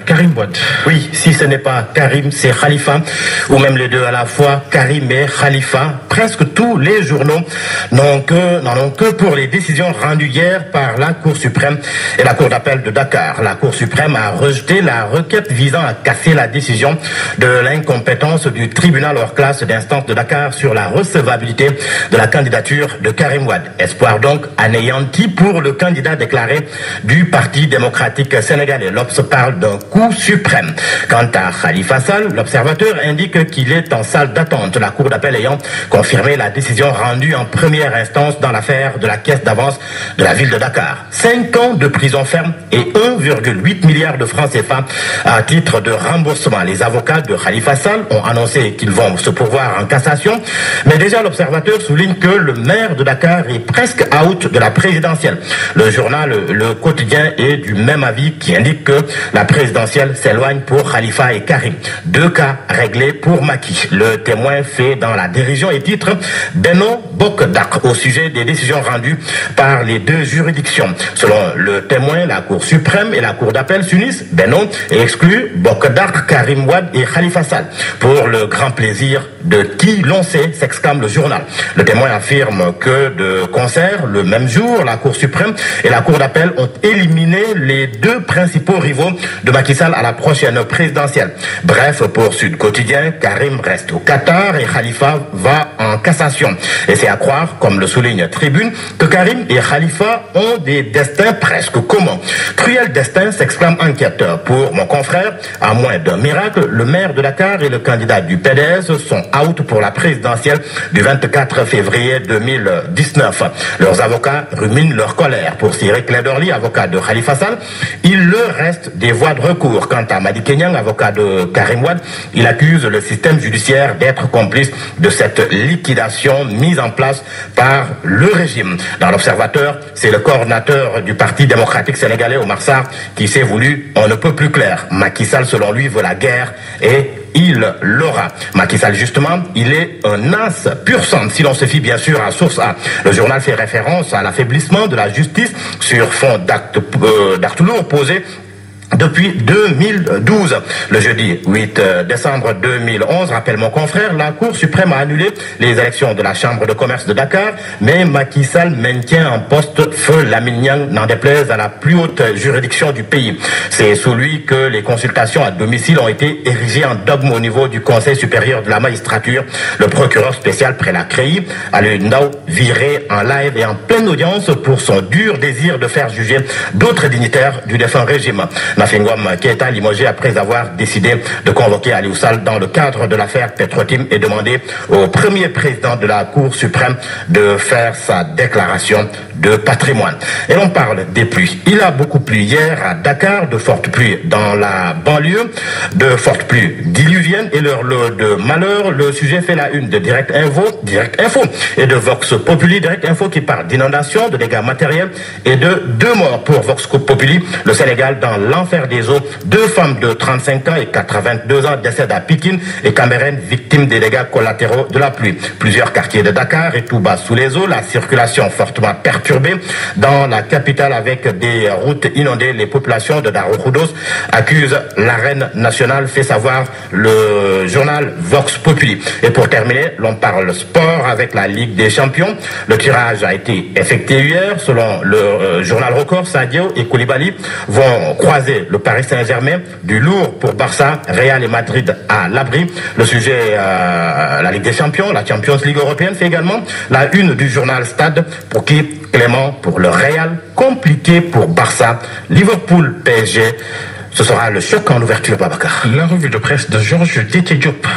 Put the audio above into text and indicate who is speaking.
Speaker 1: Karim Wade.
Speaker 2: Oui, si ce n'est pas Karim, c'est Khalifa, ou même les deux à la fois, Karim et Khalifa. Presque tous les journaux n'en ont que pour les décisions rendues hier par la Cour suprême et la Cour d'appel de Dakar. La Cour suprême a rejeté la requête visant à casser la décision de l'incompétence du tribunal hors classe d'instance de Dakar sur la recevabilité de la candidature de Karim Wade. Espoir donc anéanti pour le candidat déclaré du Parti démocratique sénégalais. L'Obs parle d'un coup suprême. Quant à Khalifa Sall, l'observateur indique qu'il est en salle d'attente, la Cour d'appel ayant confirmé la décision rendue en première instance dans l'affaire de la caisse d'avance de la ville de Dakar. 5 ans de prison ferme et 1,8 milliard de francs CFA à titre de remboursement. Les avocats de Khalifa Sall ont annoncé qu'ils vont se pourvoir en cassation, mais déjà l'observateur souligne que le maire de Dakar est presque out de la présidentielle. Le journal Le Quotidien est du même avis qui indique que la présidentielle s'éloigne pour Khalifa et Karim. 2 cas réglés pour Macky. Le Témoin fait dans la dérision et titre Benno Bokk Dak au sujet des décisions rendues par les 2 juridictions. Selon le Témoin, la Cour suprême et la Cour d'appel s'unissent, Benno, et exclut Bokk Dak, Karim Wade et Khalifa Sall. Pour le grand plaisir de qui l'on sait, s'exclame le journal. Le Témoin affirme que de concert, le même jour, la Cour suprême et la Cour d'appel ont éliminé les 2 principaux rivaux de Macky Sall à la prochaine présidentielle. Bref, pour Sud Quotidien, Karim reste au Qatar et Khalifa va en cassation. Et c'est à croire, comme le souligne Tribune, que Karim et Khalifa ont des destins presque communs. Cruel destin, s'exclame Enquêteur. Pour mon confrère, à moins d'un miracle, le maire de Dakar et le candidat du PDS sont out pour la présidentielle du 24 février 2019. Leurs avocats ruminent leur colère. Pour Cyril Clédorli, avocat de Khalifa Sall, il leur reste des voies de recours. Quant à Madi Kenyang, avocat de Karim Wade, il accuse le système judiciaire d'être complice de cette liquidation mise en place par le régime. Dans l'Observateur, c'est le coordinateur du Parti démocratique sénégalais, Omar Sarr, qui s'est voulu on ne peut plus clair. Macky Sall, selon lui, veut la guerre et il l'aura. Macky Sall, justement, il est un as pur sang, si l'on se fie bien sûr à Source A. Le journal fait référence à l'affaiblissement de la justice sur fond d'actes lourds posés depuis 2012. Le jeudi 8 décembre 2011, rappelle mon confrère, la Cour suprême a annulé les élections de la Chambre de commerce de Dakar, mais Macky Sall maintient en poste feu Lamine Niang, n'en déplaise à la plus haute juridiction du pays. C'est sous lui que les consultations à domicile ont été érigées en dogme au niveau du Conseil supérieur de la magistrature. Le procureur spécial Prélat Créy, Aliou Ndao, viré en live et en pleine audience pour son dur désir de faire juger d'autres dignitaires du défunt régime. Nafingom Keita limogé après avoir décidé de convoquer Aliou Sall dans le cadre de l'affaire Petrotim et demandé au premier président de la Cour suprême de faire sa déclaration de patrimoine. Et l'on parle des pluies. Il a beaucoup plu hier à Dakar, de fortes pluies dans la banlieue, de fortes pluies diluviennes et leur lot de malheur. Le sujet fait la une de Direct Info et de Vox Populi. Direct Info qui parle d'inondations, de dégâts matériels et de 2 morts pour Vox Populi. Le Sénégal dans l'enfer des eaux. 2 femmes de 35 ans et 82 ans décèdent à Pikine et Cambérène, victimes des dégâts collatéraux de la pluie. Plusieurs quartiers de Dakar et tout bas sous les eaux. La circulation fortement perturbée dans la capitale avec des routes inondées. Les populations de Darou Khoudoss accusent l'arène nationale, fait savoir le journal Vox Populi. Et pour terminer, l'on parle sport avec la Ligue des Champions. Le tirage a été effectué hier. Selon le journal Record, Sadio et Koulibaly vont croiser le Paris Saint-Germain, du lourd pour Barça, Real et Madrid à l'abri. Le sujet, la Ligue des Champions, la Champions League européenne, fait également la une du journal Stade. Pour qui Clément, pour le Real, compliqué pour Barça, Liverpool, PSG. Ce sera le choc en ouverture, Babacar.
Speaker 1: La revue de presse de Georges Diop.